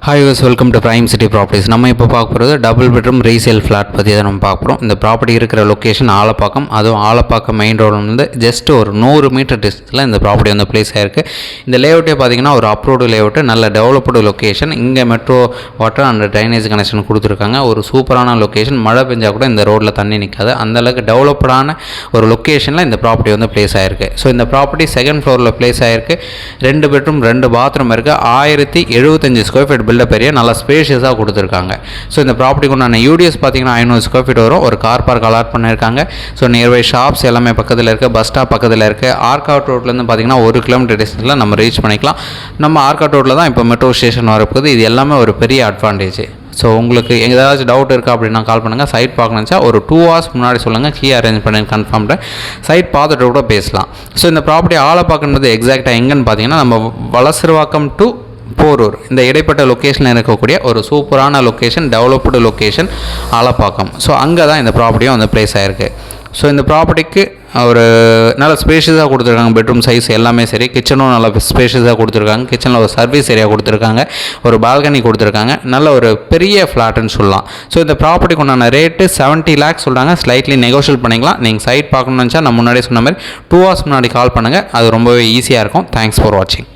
Hi was welcome to prime city properties. நம்ம இப்போ பார்க்க போகிறது டபுள் பெட்ரூம் ரீசேல் ஃப்ளாட் பற்றி தான் நம்ம பார்க்க போகிறோம். இந்த ப்ராப்பர்ட்டி இருக்கிற லொக்கேஷன் ஆலப்பாக்கம், அதுவும் ஆலப்பாக்கம் மெயின் ரோடு ஜஸ்ட் ஒரு 100 மீட்டர் டிஸ்டன்ஸில் இந்த ப்ராப்பர்ட்டி வந்து பிளேஸ் ஆகிருக்கு. இந்த லேஅவுட்டே பார்த்திங்கன்னா ஒரு அப்ரோடு லேஅவுட்டு, நல்ல டெவலப்டு லொக்கேஷன். இங்கே metro water and drainage connection கொடுத்துருக்காங்க. ஒரு சூப்பரான லொக்கேஷன். மழை பெஞ்சால் கூட இந்த ரோட்டில் தண்ணி நிற்காது, அந்தளவுக்கு டெவலப்டான ஒரு லொக்கேஷனில் இந்த ப்ராப்பர்ட்டி வந்து பிளேஸ் ஆகிருக்கு. ஸோ இந்த ப்ராப்பர்ட்டி செகண்ட் ஃப்ளோரில் பிளேஸ் ஆகிருக்கு. 2 பெட்ரூம் 2 பாத்ரூம் இருக்குது. 1075 ஸ்கொயர் ஃபீட் பில்டப் ஏரியா, நல்லா ஸ்பேஷியஸாக கொடுத்துருக்காங்க. ஸோ இந்த ப்ராப்பர்ட்டிக்கு உண்டான யூடிஎஸ் பார்த்தீங்கன்னா 500 ஸ்கொயர் ஃபீட் வரும். ஒரு கார் பார்க் அலாட் பண்ணியிருக்காங்க. ஸோ நியர்பை ஷாப்ஸ் எல்லாமே பக்கத்தில் இருக்குது. பஸ் ஸ்டாப் பக்கத்தில் இருக்குது. ஆர்காட் ரோட்லேருந்து பார்த்தீங்கன்னா 1 கிலோமீட்டர் டிஸ்டன்ஸில் நம்ம ரீச் பண்ணிக்கலாம். நம்ம ஆர்காட் ரோட்டில் தான் இப்போ மெட்ரோ ஸ்டேஷன் வரப்போகுது. இது எல்லாமே ஒரு பெரிய அட்வான்டேஜ். ஸோ உங்களுக்கு ஏதாச்சும் டவுட் இருக்கா அப்படின்னா கால் பண்ணுங்கள். சைட் பார்க்கணுச்சா ஒரு 2 hours முன்னாடி சொல்லுங்கள். கீ அரேஞ்ச் பண்ணி கன்ஃபார்ம்டு சைட் பார்த்துட்டு கூட பேசலாம். ஸோ இந்த ப்ராப்பர்ட்டி ஆலப்பாக்கன்றது எக்ஸாக்டாக எங்கன்னு பார்த்தீங்கன்னா நம்ம வலசரவாக்கம் டு போரூர், இந்த இடைப்பட்ட லொக்கேஷனில் இருக்கக்கூடிய ஒரு சூப்பரான location, developed location Alappakkam. So அங்கே தான் இந்த ப்ராப்பர்ட்டியும் வந்து பிளேஸ் ஆகிருக்கு. ஸோ இந்த ப்ராப்பர்ட்டிக்கு ஒரு நல்ல ஸ்பேஷியஸாக கொடுத்துருக்காங்க. பெட்ரூம் சைஸ் எல்லாமே சரி. கிச்சனும் நல்லா ஸ்பேஷியஸாக கொடுத்துருக்காங்க. கிச்சனில் ஒரு சர்வீஸ் ஏரியா கொடுத்துருக்காங்க. ஒரு பால்கனி கொடுத்துருக்காங்க. நல்ல ஒரு பெரிய ஃப்ளாட்டுன்னு சொல்லலாம். ஸோ இந்த ப்ராப்பர்ட்டிக்கு உண்டான ரேட்டு 70 lakhs சொல்கிறாங்க. ஸ்லைட்லி நெகோஷியேட் பண்ணிக்கலாம். நீங்கள் சைட் பார்க்கணுன்னு நினச்சா நான் முன்னாடியே சொன்ன மாதிரி 2 hours முன்னாடி கால் பண்ணுங்கள். அது ரொம்பவே ஈஸியாக இருக்கும். தேங்க்ஸ் ஃபார் வாட்சிங்.